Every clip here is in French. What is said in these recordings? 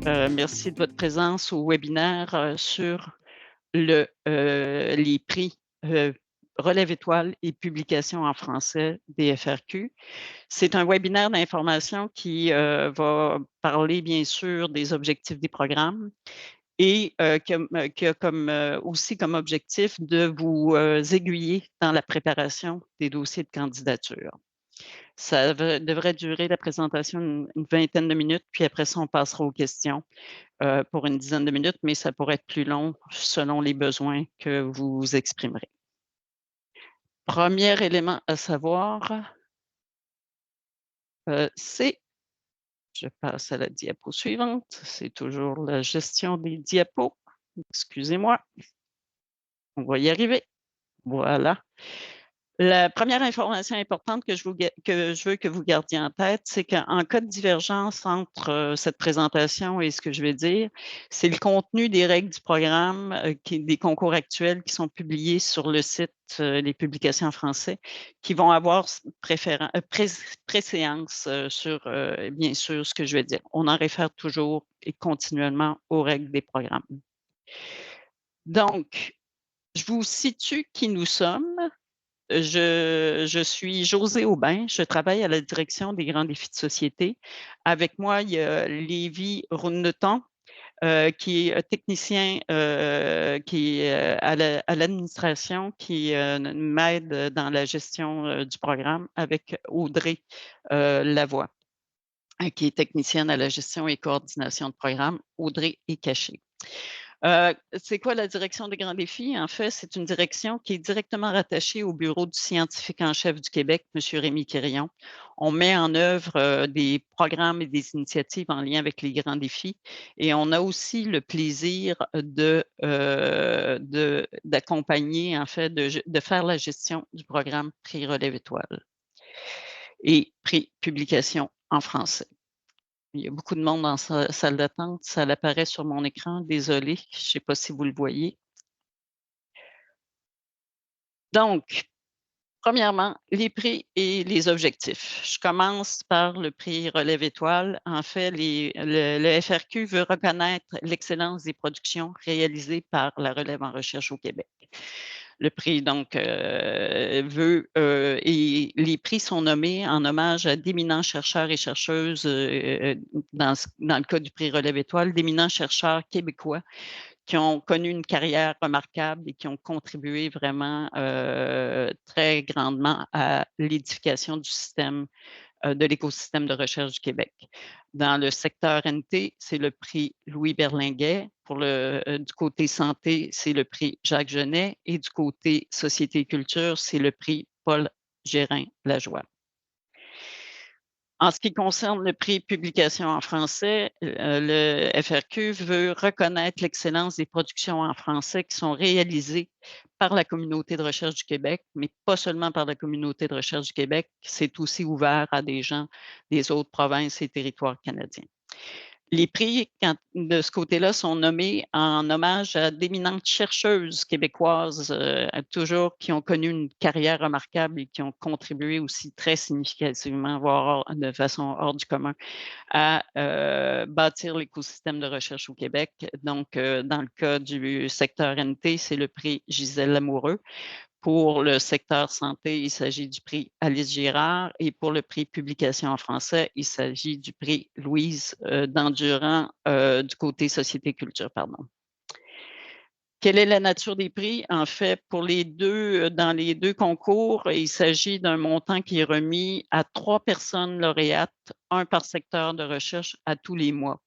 Merci de votre présence au webinaire, sur les prix, heu, Relève étoile et publications en français des FRQ. C'est un webinaire d'information qui, va parler bien sûr des objectifs des programmes et qui a comme, aussi comme objectif de vous, aiguiller dans la préparation des dossiers de candidature. Ça devrait durer la présentation une vingtaine de minutes, puis après ça, on passera aux questions, pour une dizaine de minutes, mais ça pourrait être plus long selon les besoins que vous exprimerez. Premier élément à savoir, c'est je passe à la diapo suivante, c'est toujours la gestion des diapos. Excusez-moi, on va y arriver. Voilà. La première information importante que je veux que vous gardiez en tête, c'est qu'en cas de divergence entre, cette présentation et ce que je vais dire, c'est le contenu des règles du programme, des concours actuels qui sont publiés sur le site, les publications en français, qui vont avoir préséance, sur, bien sûr, ce que je vais dire. On en réfère toujours et continuellement aux règles des programmes. Donc, je vous situe qui nous sommes. Je suis Josée Aubin, je travaille à la direction des grands défis de société. Avec moi, il y a Lévi Runneton, qui est technicien, qui est, à l'administration, qui, m'aide dans la gestion, du programme avec Audrey, Lavoie, qui est technicienne à la gestion et coordination de programme. Audrey est cachée. C'est quoi la direction des grands défis? En fait, c'est une direction qui est directement rattachée au bureau du scientifique en chef du Québec, M. Rémy Quirion. On met en œuvre, des programmes et des initiatives en lien avec les grands défis et on a aussi le plaisir d'accompagner, en fait, de faire la gestion du programme Prix Relève Étoile et Prix Publication en français. Il y a beaucoup de monde dans sa salle d'attente. Ça apparaît sur mon écran, désolée, je ne sais pas si vous le voyez. Donc, premièrement, les prix et les objectifs. Je commence par le prix Relève Étoile. En fait, le FRQ veut reconnaître l'excellence des productions réalisées par la relève en recherche au Québec. Le prix donc, et les prix sont nommés en hommage à d'éminents chercheurs et chercheuses, dans le cas du prix Relève Étoile, d'éminents chercheurs québécois qui ont connu une carrière remarquable et qui ont contribué vraiment, très grandement à l'édification du système, de l'écosystème de recherche du Québec. Dans le secteur NT, c'est le prix Louis Berlinguet. Pour du côté santé, c'est le prix Jacques Genet et du côté société et culture, c'est le prix Paul Gérin-Lajoie. En ce qui concerne le prix publication en français, le FRQ veut reconnaître l'excellence des productions en français qui sont réalisées par la communauté de recherche du Québec, mais pas seulement par la communauté de recherche du Québec, c'est aussi ouvert à des gens des autres provinces et territoires canadiens. Les prix, de ce côté-là, sont nommés en hommage à d'éminentes chercheuses québécoises, toujours qui ont connu une carrière remarquable et qui ont contribué aussi très significativement, voire de façon hors du commun, à, bâtir l'écosystème de recherche au Québec. Donc, dans le cas du secteur NT, c'est le prix Gisèle Lamoureux. Pour le secteur santé, il s'agit du prix Alice Girard et pour le prix publication en français, il s'agit du prix Louise, Dandurand, du côté société culture, pardon. Quelle est la nature des prix? En fait, pour les 2, dans les 2 concours, il s'agit d'un montant qui est remis à 3 personnes lauréates, 1 par secteur de recherche à tous les mois.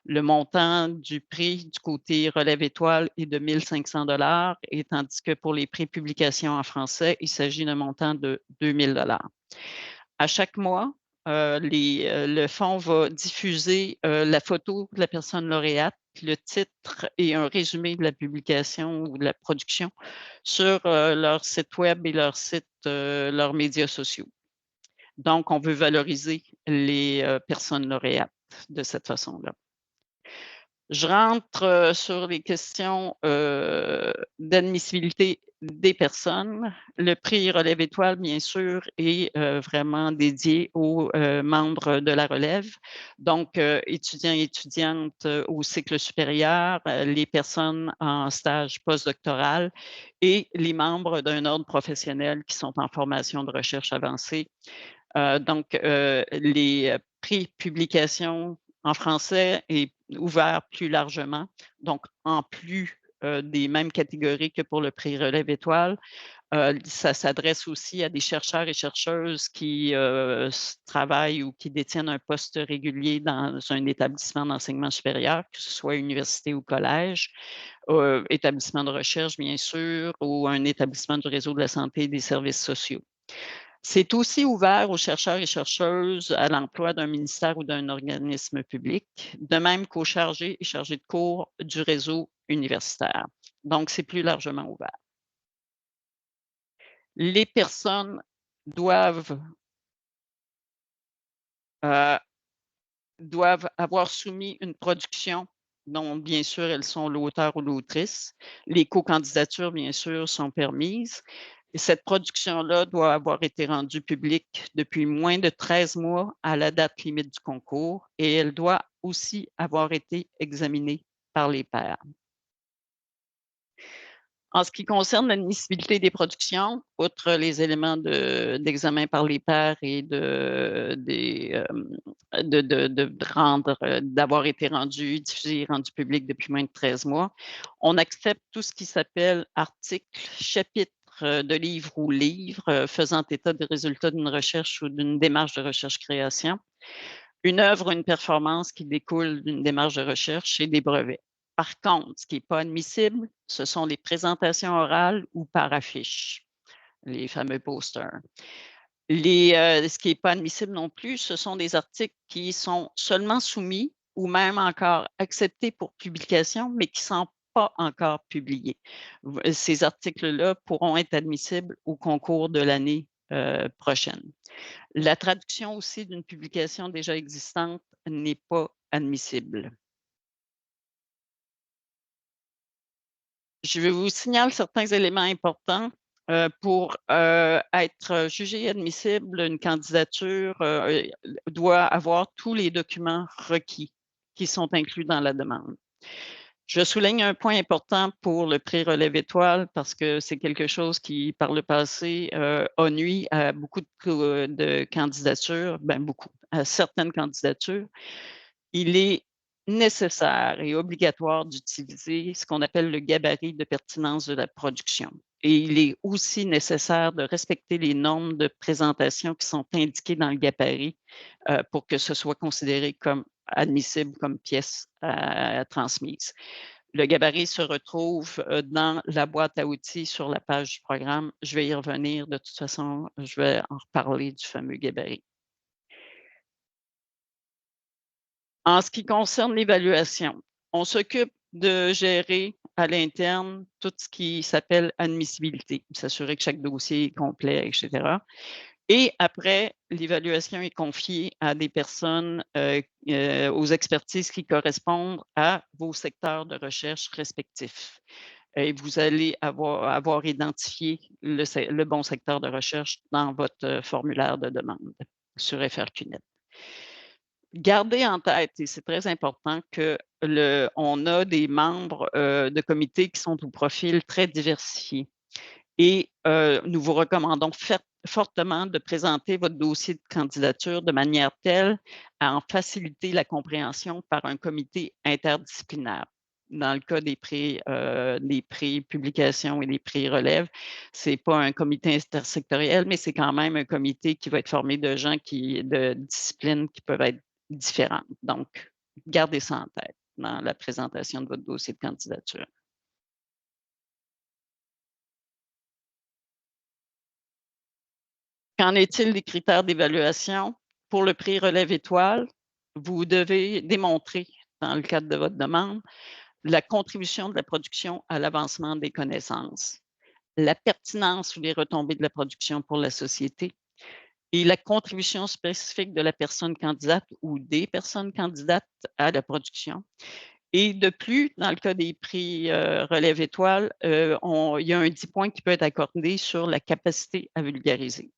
Le montant du prix du côté Relève Étoile est de 1 500 et tandis que pour les prix publication en français, il s'agit d'un montant de 2 000 À chaque mois, le fonds va diffuser, la photo de la personne lauréate, le titre et un résumé de la publication ou de la production sur, leur site web et leurs médias sociaux. Donc on veut valoriser les, personnes lauréates de cette façon-là. Je rentre, sur les questions, d'admissibilité des personnes. Le prix Relève Étoile, bien sûr, est, vraiment dédié aux, membres de la relève, donc étudiants et étudiantes, au cycle supérieur, les personnes en stage postdoctoral et les membres d'un ordre professionnel qui sont en formation de recherche avancée. Donc, les prix publication en français est ouvert plus largement, donc en plus, des mêmes catégories que pour le prix Relève Étoile. Ça s'adresse aussi à des chercheurs et chercheuses qui, travaillent ou qui détiennent un poste régulier dans un établissement d'enseignement supérieur, que ce soit université ou collège, établissement de recherche bien sûr, ou un établissement du réseau de la santé et des services sociaux. C'est aussi ouvert aux chercheurs et chercheuses à l'emploi d'un ministère ou d'un organisme public, de même qu'aux chargés et chargés de cours du réseau universitaire. Donc, c'est plus largement ouvert. Les personnes doivent, heu, doivent avoir soumis une production dont, bien sûr, elles sont l'auteur ou l'autrice. Les co-candidatures, bien sûr, sont permises. Et cette production-là doit avoir été rendue publique depuis moins de 13 mois à la date limite du concours et elle doit aussi avoir été examinée par les pairs. En ce qui concerne l'admissibilité des productions, outre les éléments d'examen par les pairs et de rendre, d'avoir été rendu, diffusé, rendu public depuis moins de 13 mois, on accepte tout ce qui s'appelle articles, chapitres, de livres ou livres, faisant état des résultats d'une recherche ou d'une démarche de recherche-création, une œuvre ou une performance qui découle d'une démarche de recherche et des brevets. Par contre, ce qui n'est pas admissible, ce sont les présentations orales ou par affiche, les fameux posters. Ce qui n'est pas admissible non plus, ce sont des articles qui sont seulement soumis ou même encore acceptés pour publication, mais qui ne sont pas encore publiés. Ces articles-là pourront être admissibles au concours de l'année prochaine. La traduction aussi d'une publication déjà existante n'est pas admissible. Je vous signale certains éléments importants, pour, être jugée admissible, une candidature, doit avoir tous les documents requis qui sont inclus dans la demande. Je souligne un point important pour le prix Relève Étoile parce que c'est quelque chose qui, par le passé, a nui à beaucoup de candidatures, ben beaucoup, à certaines candidatures. Il est nécessaire et obligatoire d'utiliser ce qu'on appelle le gabarit de pertinence de la production et il est aussi nécessaire de respecter les normes de présentation qui sont indiquées dans le gabarit, pour que ce soit considéré comme admissible comme pièce, transmise. Le gabarit se retrouve, dans la boîte à outils sur la page du programme. Je vais y revenir de toute façon, je vais en reparler du fameux gabarit. En ce qui concerne l'évaluation, on s'occupe de gérer à l'interne tout ce qui s'appelle admissibilité, s'assurer que chaque dossier est complet et cetera et après, l'évaluation est confiée à des personnes, aux expertises qui correspondent à vos secteurs de recherche respectifs et vous allez avoir identifié le bon secteur de recherche dans votre, formulaire de demande sur FRQNet. Gardez en tête, et c'est très important, que on a des membres, de comités qui sont au profil très diversifié et nous vous recommandons fortement de présenter votre dossier de candidature de manière telle à en faciliter la compréhension par un comité interdisciplinaire. Dans le cas des prix publication et des prix relève, c'est pas un comité intersectoriel, mais c'est quand même un comité qui va être formé de gens de disciplines qui peuvent être différentes. Donc, gardez ça en tête dans la présentation de votre dossier de candidature. Qu'en est-il des critères d'évaluation? Pour le prix Relève Étoile, vous devez démontrer, dans le cadre de votre demande, la contribution de la production à l'avancement des connaissances, la pertinence ou les retombées de la production pour la société et la contribution spécifique de la personne candidate ou des personnes candidates à la production Et de plus, dans le cas des prix, relève étoile, il y a un 10 points qui peut être accordé sur la capacité à vulgariser.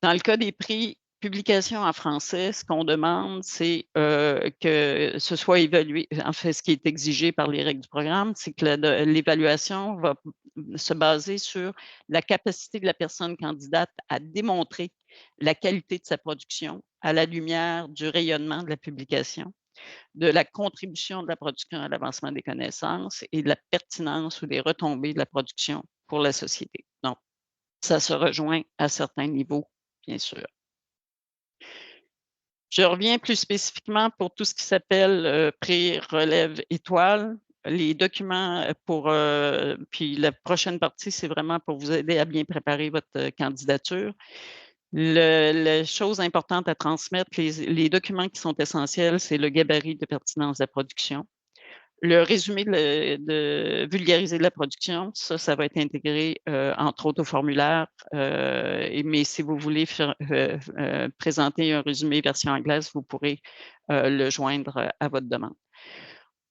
Dans le cas des prix publication en français, ce qu'on demande, c'est, que ce soit évalué en fait, ce qui est exigé par les règles du programme, c'est que l'évaluation va se baser sur la capacité de la personne candidate à démontrer la qualité de sa production à la lumière du rayonnement de la publication, de la contribution de la production à l'avancement des connaissances et de la pertinence ou des retombées de la production pour la société. Donc, ça se rejoint à certains niveaux, bien sûr. Je reviens plus spécifiquement pour tout ce qui s'appelle, prix relève étoile. Les documents, puis la prochaine partie, c'est vraiment pour vous aider à bien préparer votre, candidature. La chose importante à transmettre, les documents qui sont essentiels, c'est le gabarit de pertinence de la production. Le résumé de vulgariser de la production, ça va être intégré, entre autres au formulaire, mais si vous voulez présenter un résumé version anglaise, vous pourrez, le joindre à votre demande.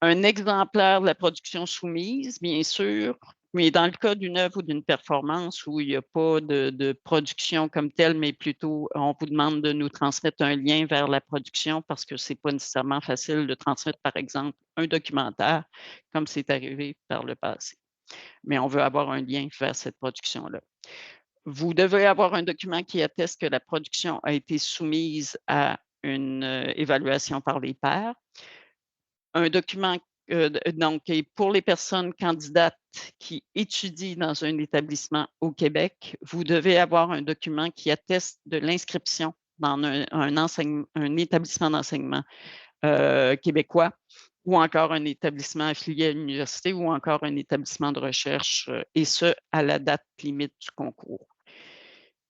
Un exemplaire de la production soumise, bien sûr, mais dans le cas d'une œuvre ou d'une performance où il n'y a pas de production comme telle, mais plutôt on vous demande de nous transmettre un lien vers la production parce que c'est pas nécessairement facile de transmettre, par exemple, un documentaire comme c'est arrivé par le passé. Mais on veut avoir un lien vers cette production-là. Vous devez avoir un document qui atteste que la production a été soumise à une, évaluation par les pairs. Un document, donc et pour les personnes candidates qui étudient dans un établissement au Québec, vous devez avoir un document qui atteste de l'inscription dans un établissement d'enseignement, québécois ou encore un établissement affilié à l'université ou encore un établissement de recherche, et ce, à la date limite du concours.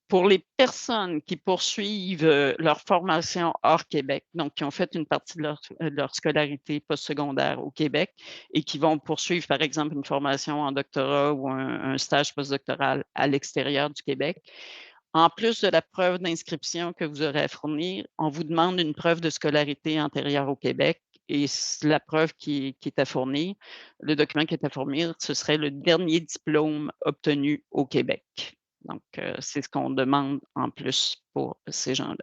Pour les personnes qui poursuivent, leur formation hors Québec, donc qui ont fait une partie de leur scolarité postsecondaire au Québec et qui vont poursuivre, par exemple, une formation en doctorat ou un stage postdoctoral à l'extérieur du Québec, en plus de la preuve d'inscription que vous aurez à fournir, on vous demande une preuve de scolarité antérieure au Québec et la preuve qui est à fournir, le document qui est à fournir, ce serait le dernier diplôme obtenu au Québec. Donc, c'est ce qu'on demande en plus pour ces gens-là.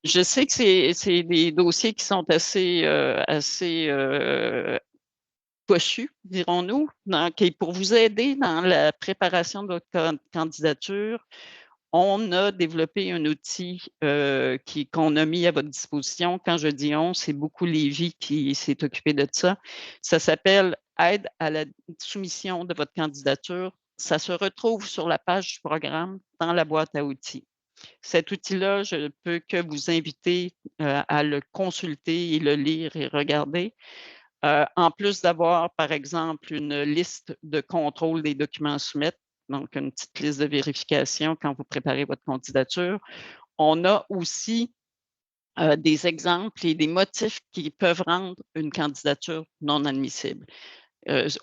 Je sais que c'est des dossiers qui sont assez pochus, dirons-nous. Donc et pour vous aider dans la préparation de votre candidature, on a développé un outil, qu'on a mis à votre disposition. Quand je dis «on», c'est beaucoup Lévi qui s'est occupé de ça. Ça s'appelle «Aide à la soumission de votre candidature». Ça se retrouve sur la page du programme dans la boîte à outils. Cet outil-là, je ne peux que vous inviter, à le consulter et le lire et regarder. En plus d'avoir, par exemple, une liste de contrôle des documents à soumettre, donc une petite liste de vérification quand vous préparez votre candidature, on a aussi, des exemples et des motifs qui peuvent rendre une candidature non admissible.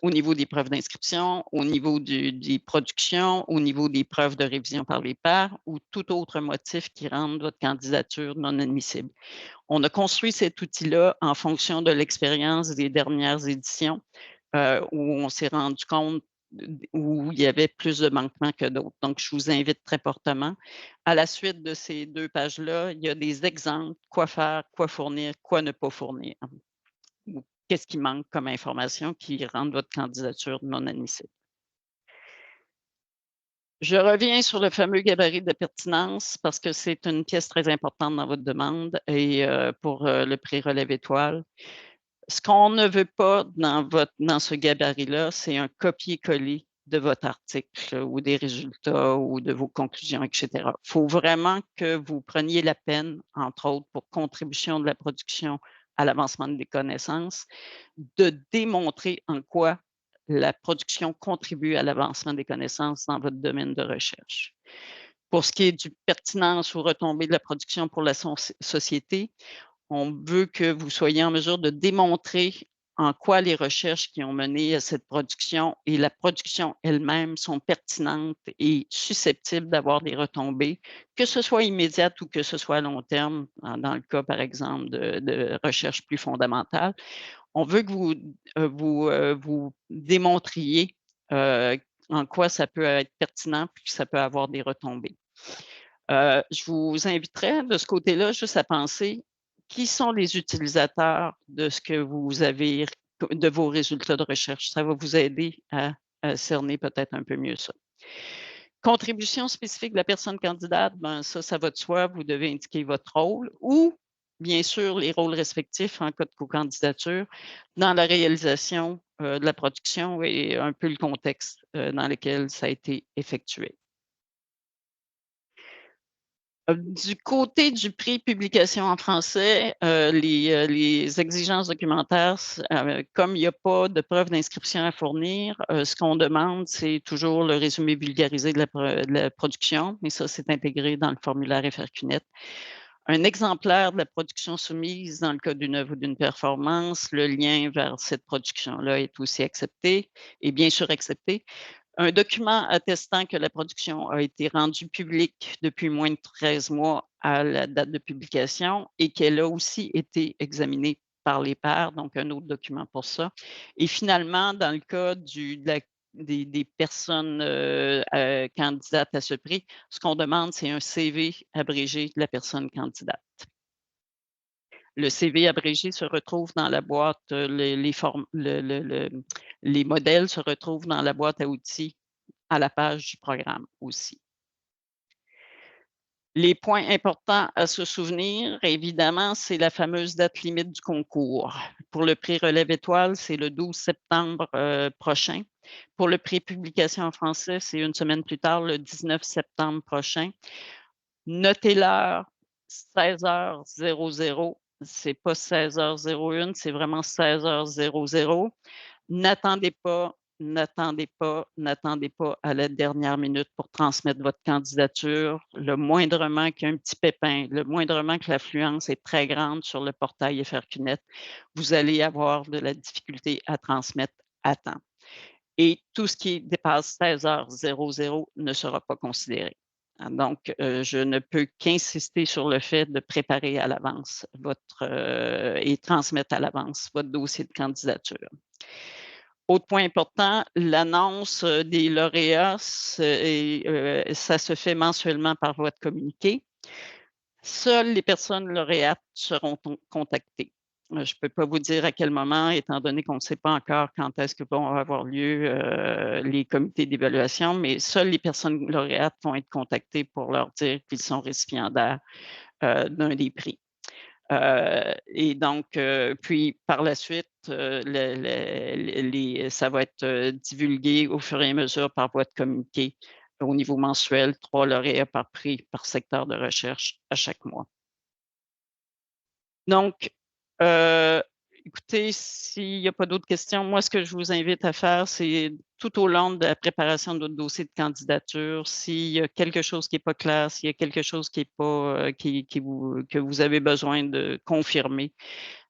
Au niveau des preuves d'inscription, au niveau des productions, au niveau des preuves de révision par les pairs ou tout autre motif qui rende votre candidature non admissible. On a construit cet outil-là en fonction de l'expérience des dernières éditions, où on s'est rendu compte où il y avait plus de manquements que d'autres. Donc, je vous invite très fortement. À la suite de ces 2 pages-là, il y a des exemples, quoi faire, quoi fournir, quoi ne pas fournir ou qu'est-ce qui manque comme information qui rend votre candidature non admissible. Je reviens sur le fameux gabarit de pertinence parce que c'est une pièce très importante dans votre demande et pour, le prix relève étoile. Ce qu'on ne veut pas dans ce gabarit-là, c'est un copier-coller de votre article ou des résultats ou de vos conclusions et cetera. Il faut vraiment que vous preniez la peine, entre autres pour contribution de la production à l'avancement des connaissances, de démontrer en quoi la production contribue à l'avancement des connaissances dans votre domaine de recherche. Pour ce qui est du pertinence ou retombées de la production pour la société, on veut que vous soyez en mesure de démontrer en quoi les recherches qui ont mené à cette production et la production elle-même sont pertinentes et susceptibles d'avoir des retombées, que ce soit immédiate ou que ce soit à long terme, dans le cas, par exemple, de recherches plus fondamentales. On veut que vous démontriez, heu, en quoi ça peut être pertinent puis que ça peut avoir des retombées. Je vous inviterais de ce côté-là juste à penser, qui sont les utilisateurs de ce que vous avez de vos résultats de recherche? Ça va vous aider à cerner peut-être un peu mieux ça. Contribution spécifique de la personne candidate, ben ça va de soi, vous devez indiquer votre rôle ou bien sûr les rôles respectifs en cas de co-candidature dans la réalisation, de la production et un peu le contexte, dans lequel ça a été effectué. Du côté du prix publication en français, les exigences documentaires, comme il y a pas de preuve d'inscription à fournir, ce qu'on demande, c'est toujours le résumé vulgarisé de la production, mais ça, c'est intégré dans le formulaire FRQ-Net. Un exemplaire de la production soumise dans le cas d'une œuvre ou d'une performance, le lien vers cette production-là est aussi accepté et bien sûr accepté. Un document attestant que la production a été rendue publique depuis moins de 13 mois à la date de publication et qu'elle a aussi été examinée par les pairs, donc un autre document pour ça. Et finalement, dans le cas des personnes candidates à ce prix, ce qu'on demande, c'est un CV abrégé de la personne candidate. Le CV abrégé se retrouve dans la boîte, les formes, les modèles se retrouvent dans la boîte à outils à la page du programme aussi. Les points importants à se souvenir, évidemment, c'est la fameuse date limite du concours. Pour le prix Relève Étoile, c'est le 12 septembre, prochain. Pour le prix Publication en français, c'est une semaine plus tard, le 19 septembre prochain. Notez l'heure, 16h00. C'est pas 16h01, c'est vraiment 16h00. N'attendez pas, n'attendez pas à la dernière minute pour transmettre votre candidature. Le moindrement qu'il y a un petit pépin, le moindrement que l'affluence est très grande sur le portail FRQ-Net, vous allez avoir de la difficulté à transmettre à temps. Et tout ce qui dépasse 16h00 ne sera pas considéré. Donc, je ne peux qu'insister sur le fait de préparer à l'avance et transmettre à l'avance votre dossier de candidature. Autre point important, l'annonce, des lauréats, ça se fait mensuellement par voie de communiqué. Seules les personnes lauréates seront contactées. Je ne peux pas vous dire à quel moment, étant donné qu'on ne sait pas encore quand est-ce que vont avoir lieu, les comités d'évaluation, mais seules les personnes lauréates vont être contactées pour leur dire qu'ils sont récipiendaires, d'un des prix. Et donc, puis par la suite, ça va être, divulgué au fur et à mesure par voie de communiqué au niveau mensuel, 3 lauréats par prix par secteur de recherche à chaque mois. Donc, heu, écoutez, s'il n'y a pas d'autres questions, moi, ce que je vous invite à faire, c'est tout au long de la préparation de votre dossier de candidature, s'il y a quelque chose qui est pas clair, s'il y a quelque chose qui est pas, que vous avez besoin de confirmer,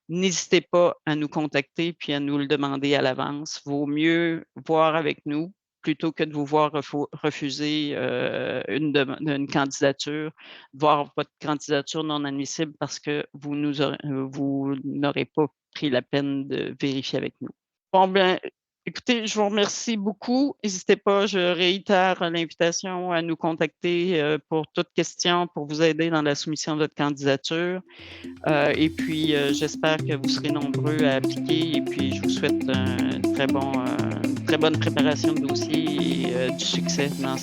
n'hésitez pas à nous contacter puis à nous le demander à l'avance. Vaut mieux voir avec nous plutôt que de vous voir refuser, une candidature, voir votre candidature non admissible parce que vous n'aurez pas pris la peine de vérifier avec nous. Bon, ben, écoutez, je vous remercie beaucoup. N'hésitez pas, je réitère l'invitation à nous contacter, pour toute question, pour vous aider dans la soumission de votre candidature. Et puis, j'espère que vous serez nombreux à appliquer et puis je vous souhaite un une très bonne préparation de dossier et du succès dans